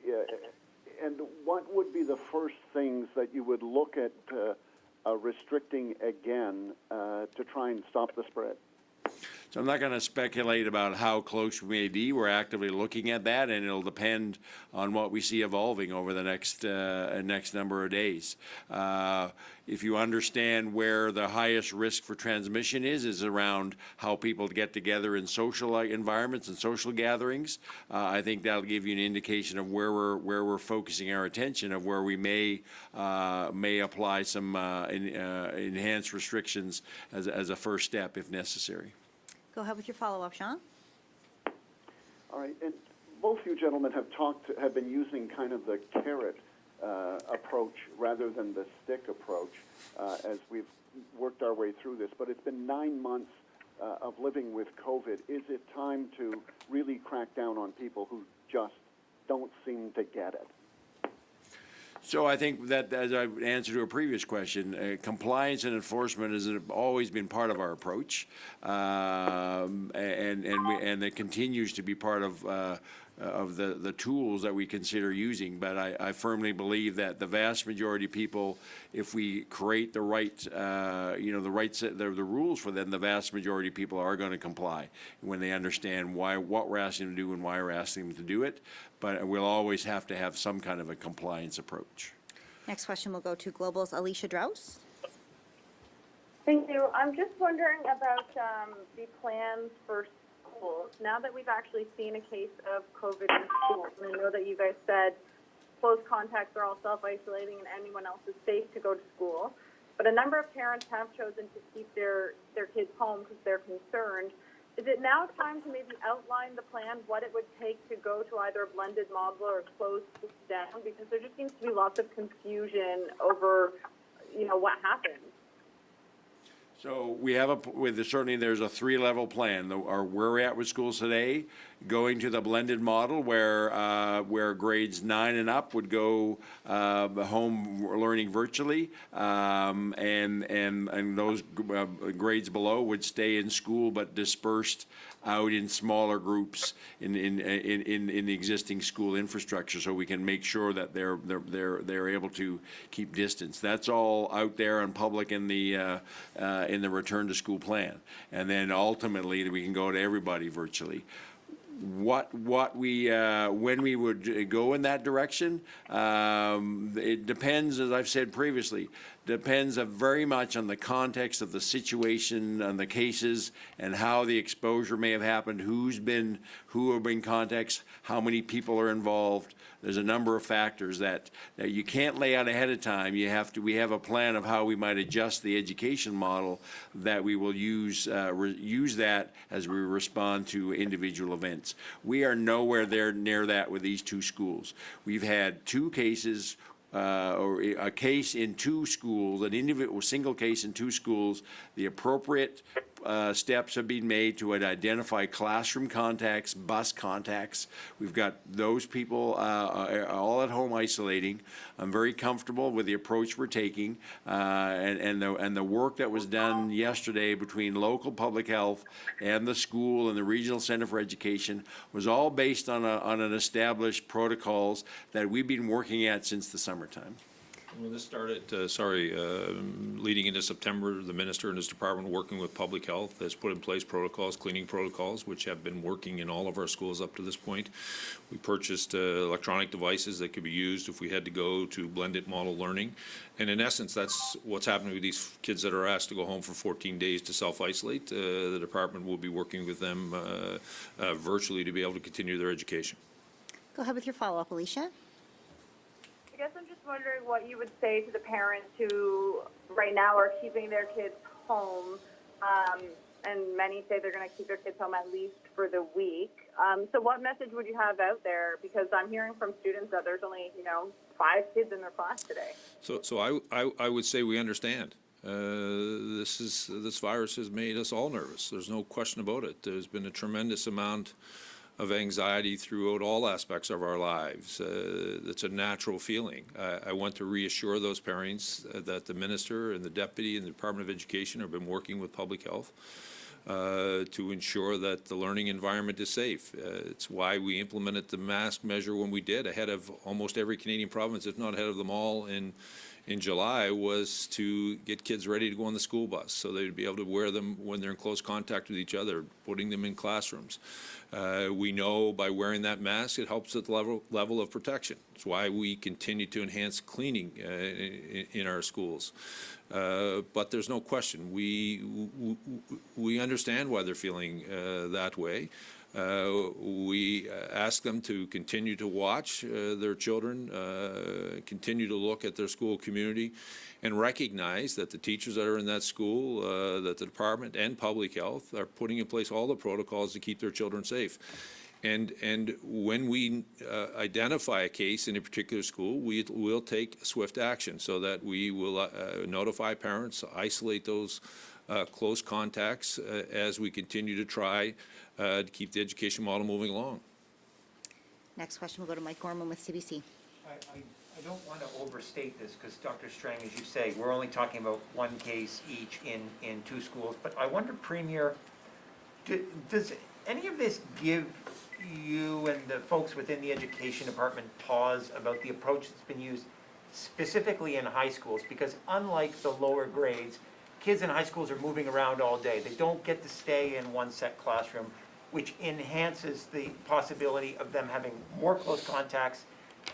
Speaker 11: what would be the first things that you would look at restricting again to try and stop the spread?
Speaker 3: So I'm not going to speculate about how close we may be. We're actively looking at that, and it'll depend on what we see evolving over the next number of days. If you understand where the highest risk for transmission is around how people get together in social environments and social gatherings. I think that'll give you an indication of where we're focusing our attention, of where we may apply some enhanced restrictions as a first step if necessary.
Speaker 1: Go ahead with your follow-up, Sean.
Speaker 11: All right, and both you gentlemen have been using kind of the carrot approach rather than the stick approach as we've worked our way through this. But it's been 9 months of living with COVID. Is it time to really crack down on people who just don't seem to get it?
Speaker 3: So I think that, as I answered to a previous question, compliance and enforcement has always been part of our approach, and it continues to be part of the tools that we consider using. But I firmly believe that the vast majority of people, if we create the right, the rules for them, the vast majority of people are going to comply when they understand what we're asking them to do and why we're asking them to do it. But we'll always have to have some kind of a compliance approach.
Speaker 1: Next question will go to Global's Alicia Draus.
Speaker 12: Thank you. I'm just wondering about the plans for schools. Now that we've actually seen a case of COVID in schools, and I know that you guys said close contacts are all self-isolating and anyone else is safe to go to school, but a number of parents have chosen to keep their kids home because they're concerned. Is it now time to maybe outline the plan, what it would take to go to either a blended model or close schools down? Because there just seems to be lots of confusion over, what happens.
Speaker 3: So we have certainly there's a 3-level plan. Where we're at with schools today, going to the blended model where grades 9 and up would go home learning virtually, and those grades below would stay in school but dispersed out in smaller groups in the existing school infrastructure, so we can make sure that they're able to keep distance. That's all out there and public in the return to school plan, and then ultimately we can go to everybody virtually. When we would go in that direction, it depends, as I've said previously, depends very much on the context of the situation and the cases and how the exposure may have happened, who have been contacts, how many people are involved. There's a number of factors that you can't lay out ahead of time. We have a plan of how we might adjust the education model that we will use that as we respond to individual events. We are nowhere near that with these 2 schools. We've had 2 cases, or a case in 2 schools, an individual single case in 2 schools. The appropriate steps have been made to identify classroom contacts, bus contacts. We've got those people all at home isolating. I'm very comfortable with the approach we're taking, and the work that was done yesterday between local public health and the school and the Regional Center for Education was all based on an established protocols that we've been working at since the summertime.
Speaker 2: Well, this started, leading into September. The minister and his department, working with public health, has put in place protocols, cleaning protocols, which have been working in all of our schools up to this point. We purchased electronic devices that could be used if we had to go to blended model learning. And in essence, that's what's happening with these kids that are asked to go home for 14 days to self-isolate. The department will be working with them virtually to be able to continue their education.
Speaker 1: Go ahead with your follow-up, Alicia.
Speaker 12: I guess I'm just wondering what you would say to the parents who right now are keeping their kids home, and many say they're going to keep their kids home at least for the week. So what message would you have out there? Because I'm hearing from students that there's only, 5 kids in their class today.
Speaker 2: So I would say we understand. This virus has made us all nervous. There's no question about it. There's been a tremendous amount of anxiety throughout all aspects of our lives. It's a natural feeling. I want to reassure those parents that the minister and the deputy and the Department of Education have been working with public health to ensure that the learning environment is safe. It's why we implemented the mask measure when we did, ahead of almost every Canadian province, if not ahead of them all in July, was to get kids ready to go on the school bus so they'd be able to wear them when they're in close contact with each other, putting them in classrooms. We know by wearing that mask, it helps at the level of protection. It's why we continue to enhance cleaning in our schools. But there's no question, we understand why they're feeling that way. We ask them to continue to watch their children, continue to look at their school community, and recognize that the teachers that are in that school, that the department and public health are putting in place all the protocols to keep their children safe. And when we identify a case in a particular school, we will take swift action so that we will notify parents, isolate those close contacts as we continue to try to keep the education model moving along.
Speaker 1: Next question will go to Mike Gorman with CBC.
Speaker 4: I don't want to overstate this because Dr. Strang, as you say, we're only talking about 1 case each in 2 schools. But I wonder, Premier, does any of this give you and the folks within the education department pause about the approach that's been used specifically in high schools? Because unlike the lower grades, kids in high schools are moving around all day. They don't get to stay in one set classroom, which enhances the possibility of them having more close contacts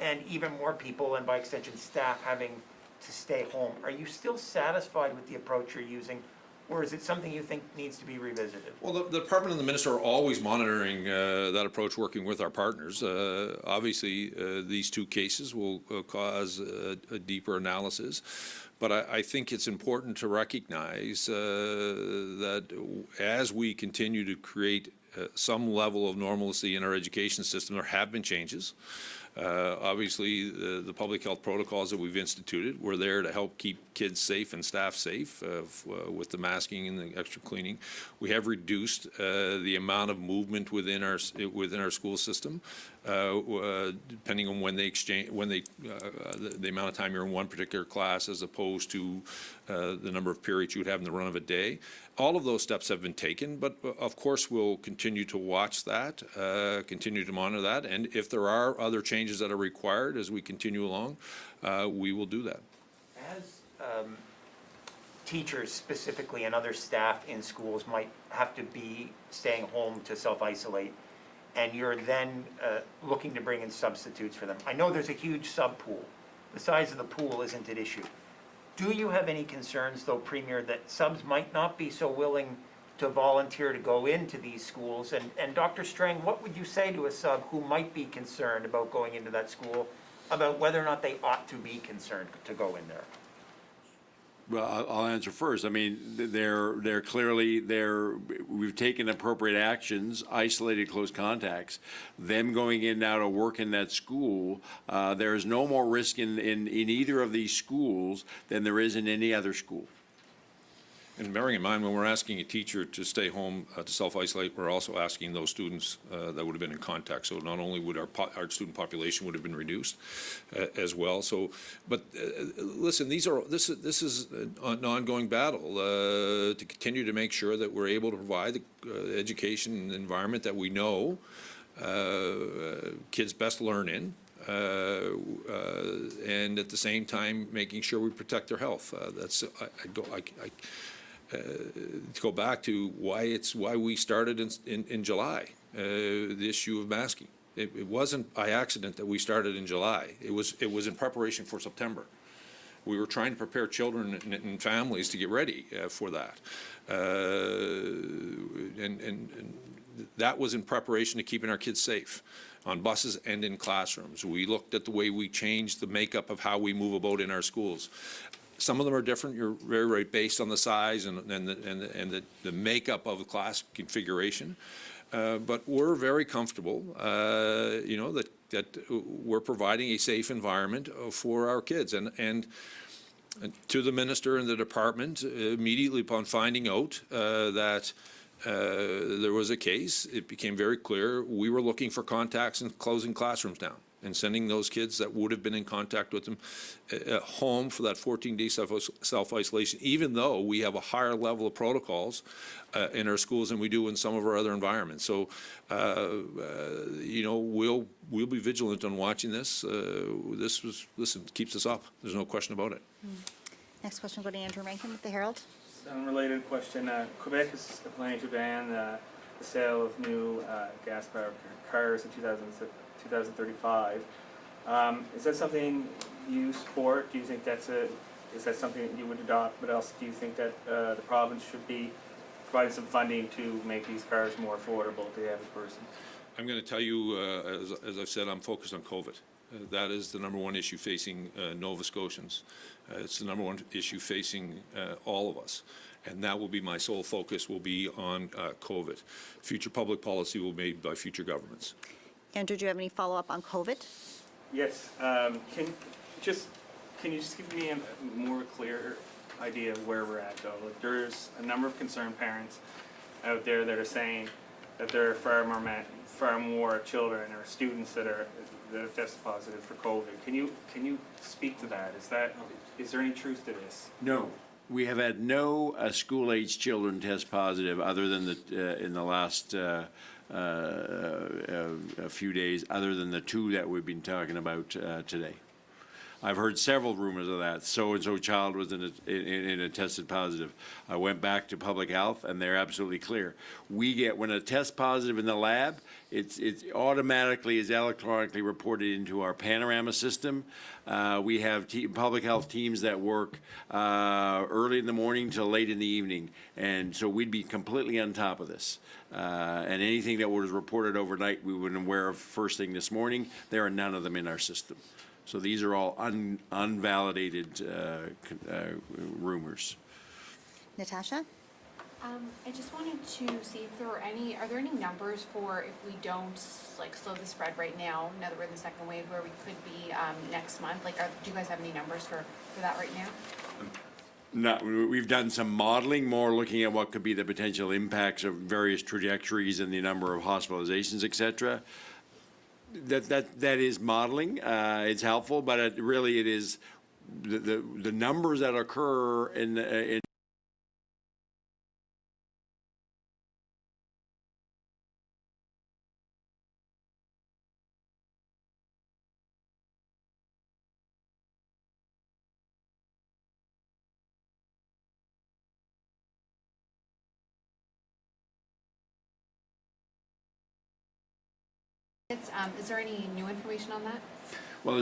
Speaker 4: and even more people, and by extension staff, having to stay home. Are you still satisfied with the approach you're using, or is it something you think needs to be revisited?
Speaker 2: Well, the department and the minister are always monitoring that approach, working with our partners. Obviously, these 2 cases will cause a deeper analysis. But I think it's important to recognize that as we continue to create some level of normalcy in our education system, there have been changes. Obviously, the public health protocols that we've instituted were there to help keep kids safe and staff safe with the masking and the extra cleaning. We have reduced the amount of movement within our school system, depending on when the amount of time you're in one particular class as opposed to the number of periods you would have in the run of a day. All of those steps have been taken, but of course we'll continue to watch that, continue to monitor that, and if there are other changes that are required as we continue along, we will do that.
Speaker 4: As teachers specifically and other staff in schools might have to be staying home to self-isolate, and you're then looking to bring in substitutes for them. I know there's a huge sub-pool. The size of the pool isn't an issue. Do you have any concerns, though, Premier, that subs might not be so willing to volunteer to go into these schools? And Dr. Strang, what would you say to a sub who might be concerned about going into that school, about whether or not they ought to be concerned to go in there?
Speaker 3: Well, I'll answer first. I mean, they're clearly, we've taken appropriate actions, isolated close contacts. Them going in now to work in that school, there is no more risk in either of these schools than there is in any other school.
Speaker 2: And bearing in mind, when we're asking a teacher to stay home to self-isolate, we're also asking those students that would have been in contact. So not only would our student population would have been reduced as well. So, but listen, this is an ongoing battle to continue to make sure that we're able to provide the education environment that we know kids best learn in. And at the same time, making sure we protect their health. To go back to why we started in July, the issue of masking. It wasn't by accident that we started in July. It was in preparation for September. We were trying to prepare children and families to get ready for that. And that was in preparation to keeping our kids safe on buses and in classrooms. We looked at the way we changed the makeup of how we move about in our schools. Some of them are different. You're very right, based on the size and the makeup of the class configuration. But we're very comfortable, that we're providing a safe environment for our kids. And to the minister and the department, immediately upon finding out that there was a case, it became very clear we were looking for contacts and closing classrooms down and sending those kids that would have been in contact with them home for that 14-day self-isolation, even though we have a higher level of protocols in our schools than we do in some of our other environments. So, we'll be vigilant on watching this. Listen, keeps us up. There's no question about it.
Speaker 1: Next question will go to Andrew Rankin with the Herald.
Speaker 5: Unrelated question. Quebec is planning to ban the sale of new gas-powered cars in 2035. Is that something you support? Do you think is that something that you would adopt? But also, do you think that the province should be providing some funding to make these cars more affordable to the average person?
Speaker 2: I'm going to tell you, as I've said, I'm focused on COVID. That is the number one issue facing Nova Scotians. It's the number one issue facing all of us. And that will be my sole focus, will be on COVID. Future public policy will be made by future governments.
Speaker 1: Andrew, do you have any follow-up on COVID?
Speaker 5: Yes. Can you just give me a more clear idea of where we're at, though? Like, there's a number of concerned parents out there that are saying that there are far more children or students that have tested positive for COVID. Can you speak to that? Is there any truth to this?
Speaker 3: No. We have had no school-age children test positive other than in the last a few days, other than the two that we've been talking about today. I've heard several rumors of that. So-and-so child was in a tested positive. I went back to public health, and they're absolutely clear. When a test positive in the lab, it's automatically is electronically reported into our panorama system. We have public health teams that work early in the morning till late in the evening, and so we'd be completely on top of this. And anything that was reported overnight, we would be aware of first thing this morning. There are none of them in our system. So these are all unvalidated rumors.
Speaker 1: Natasha?
Speaker 6: I just wanted to see if are there any numbers for if we don't like slow the spread right now, now that we're in the second wave, where we could be next month? Like, do you guys have any numbers for that right now?
Speaker 3: No, we've done some modeling, more looking at what could be the potential impacts of various trajectories and the number of hospitalizations, et cetera. That is modeling. It's helpful, but it is the numbers that occur in
Speaker 6: Is there any new information on that?
Speaker 3: Well, I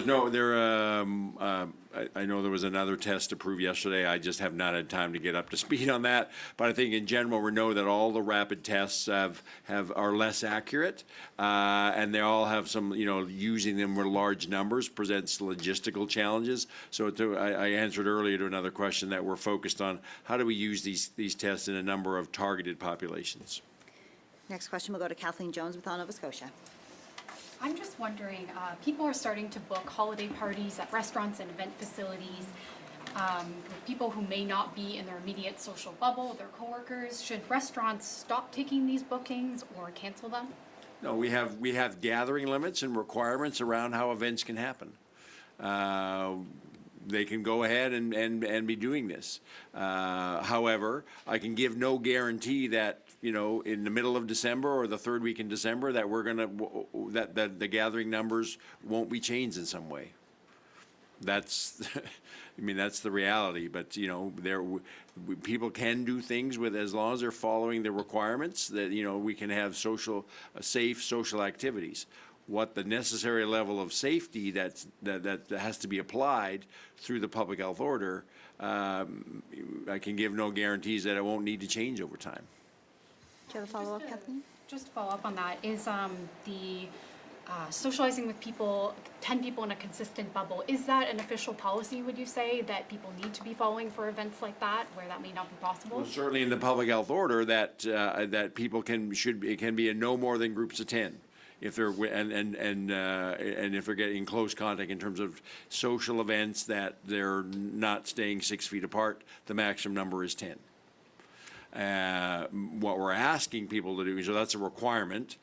Speaker 3: know there was another test approved yesterday. I just have not had time to get up to speed on that. But I think in general, we know that all the rapid tests are less accurate, and they all have some, using them with large numbers presents logistical challenges. So I answered earlier to another question that we're focused on how do we use these tests in a number of targeted populations.
Speaker 1: Next question will go to Kathleen Jones with All Nova Scotia.
Speaker 7: I'm just wondering, people are starting to book holiday parties at restaurants and event facilities with people who may not be in their immediate social bubble, their coworkers. Should restaurants stop taking these bookings or cancel them?
Speaker 3: No, we have gathering limits and requirements around how events can happen. They can go ahead and be doing this. However, I can give no guarantee that in the middle of December or the third week in December that that the gathering numbers won't be changed in some way. That's, that's the reality. But people can do things as long as they're following the requirements. That we can have safe social activities. What the necessary level of safety that has to be applied through the public health order, I can give no guarantees that it won't need to change over time.
Speaker 1: Do you have a follow-up, Kathleen?
Speaker 7: Just to follow up on that, is the socializing with people, 10 people in a consistent bubble, is that an official policy, would you say, that people need to be following for events like that, where that may not be possible?
Speaker 3: Well, certainly in the public health order that people can be in no more than groups of 10. If they're and if they're getting close contact in terms of social events that they're not staying 6 feet apart, the maximum number is 10. What we're asking people to do, so that's a requirement.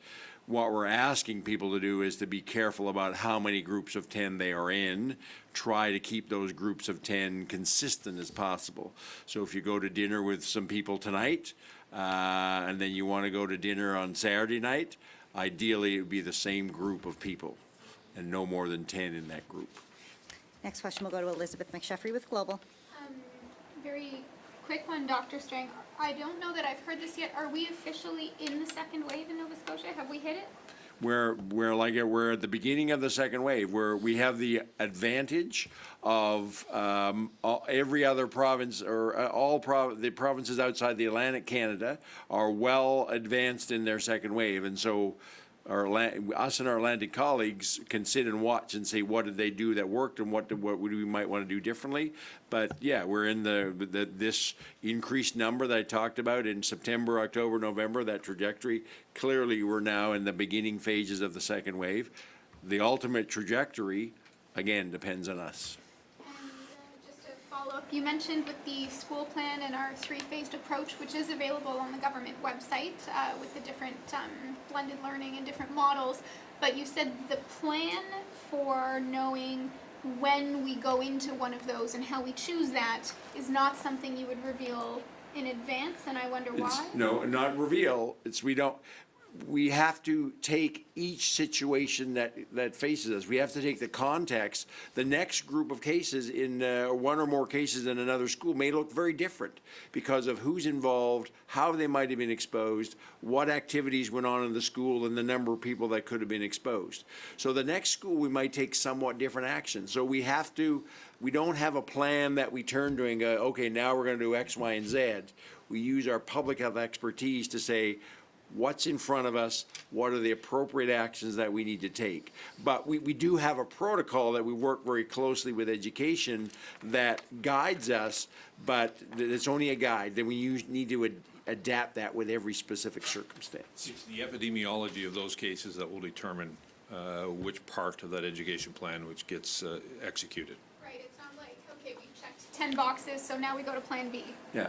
Speaker 3: What we're asking people to do is to be careful about how many groups of 10 they are in. Try to keep those groups of 10 consistent as possible. So if you go to dinner with some people tonight, and then you want to go to dinner on Saturday night, ideally it would be the same group of people and no more than 10 in that group.
Speaker 1: Next question will go to Elizabeth McSheffrey with Global.
Speaker 8: Very quick one, Dr. Strang. I don't know that I've heard this yet. Are we officially in the second wave in Nova Scotia? Have we hit it?
Speaker 3: We're at the beginning of the second wave, where we have the advantage of every other province or the provinces outside the Atlantic Canada are well advanced in their second wave, and so us and our Atlantic colleagues can sit and watch and say what did they do that worked and what we might want to do differently. But yeah, we're in this increased number that I talked about in September, October, November, that trajectory. Clearly we're now in the beginning phases of the second wave. The ultimate trajectory, again, depends on us.
Speaker 8: Just to follow up, you mentioned with the school plan and our three-phased approach, which is available on the government website with the different blended learning and different models, but you said the plan for knowing when we go into one of those and how we choose that is not something you would reveal in advance, and I wonder why?
Speaker 3: No, not reveal. We have to take each situation that faces us. We have to take the context. The next group of cases in one or more cases in another school may look very different because of who's involved, how they might have been exposed, what activities went on in the school, and the number of people that could have been exposed. So the next school we might take somewhat different action. So we don't have a plan that we turn to and go, okay, now we're going to do X, Y, and Z. We use our public health expertise to say, what's in front of us, what are the appropriate actions that we need to take. But we do have a protocol that we work very closely with education that guides us, but it's only a guide. Then we need to adapt that with every specific circumstance.
Speaker 2: It's the epidemiology of those cases that will determine which part of that education plan which gets executed.
Speaker 8: Right, it's not like, okay, we've checked 10 boxes, so now we go to Plan B.
Speaker 3: Yeah.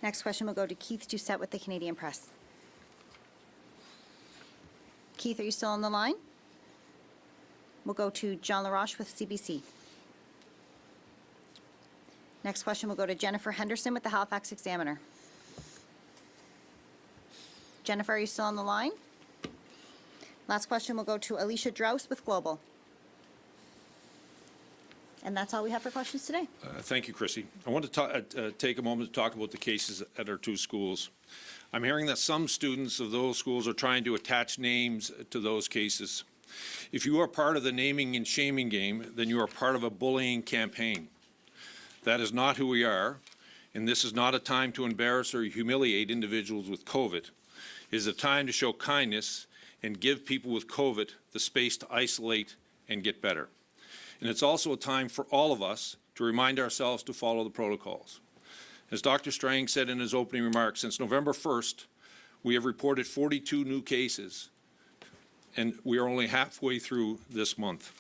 Speaker 1: Next question will go to Keith Doucette with the Canadian Press. Keith, are you still on the line? We'll go to John LaRoche with CBC. Next question will go to Jennifer Henderson with the Halifax Examiner. Jennifer, are you still on the line? Last question will go to Alicia Drouse with Global. And that's all we have for questions today.
Speaker 2: Thank you, Chrissy. I want to take a moment to talk about the cases at our two schools. I'm hearing that some students of those schools are trying to attach names to those cases. If you are part of the naming and shaming game, then you are part of a bullying campaign. That is not who we are, and this is not a time to embarrass or humiliate individuals with COVID. It is a time to show kindness and give people with COVID the space to isolate and get better. And it's also a time for all of us to remind ourselves to follow the protocols. As Dr. Strang said in his opening remarks, since November 1st, we have reported 42 new cases, and we are only halfway through this month.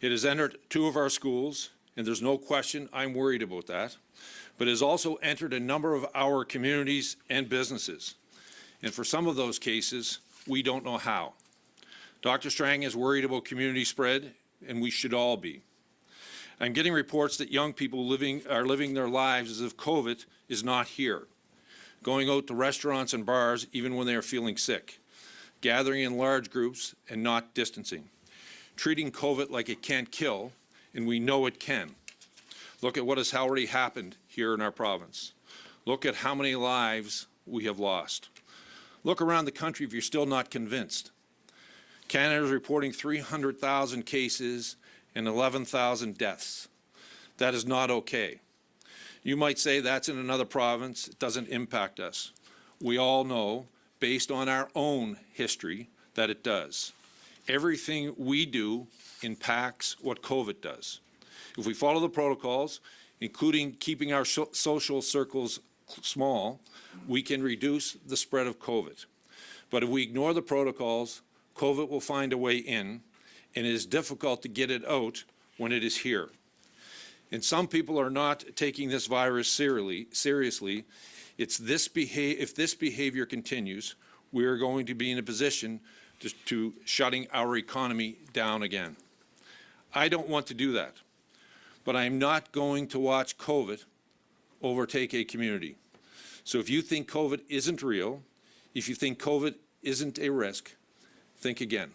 Speaker 2: It has entered 2 of our schools, and there's no question I'm worried about that, but it has also entered a number of our communities and businesses. And for some of those cases, we don't know how. Dr. Strang is worried about community spread, and we should all be. I'm getting reports that young people are living their lives as if COVID is not here, going out to restaurants and bars even when they are feeling sick, gathering in large groups and not distancing, treating COVID like it can't kill, and we know it can. Look at what has already happened here in our province. Look at how many lives we have lost. Look around the country if you're still not convinced. Canada is reporting 300,000 cases and 11,000 deaths. That is not okay. You might say that's in another province, it doesn't impact us. We all know, based on our own history, that it does. Everything we do impacts what COVID does. If we follow the protocols, including keeping our social circles small, we can reduce the spread of COVID. But if we ignore the protocols, COVID will find a way in, and it is difficult to get it out when it is here. And some people are not taking this virus seriously. If this behavior continues, we are going to be in a position to shutting our economy down again. I don't want to do that, but I am not going to watch COVID overtake a community. So if you think COVID isn't real, if you think COVID isn't a risk, think again.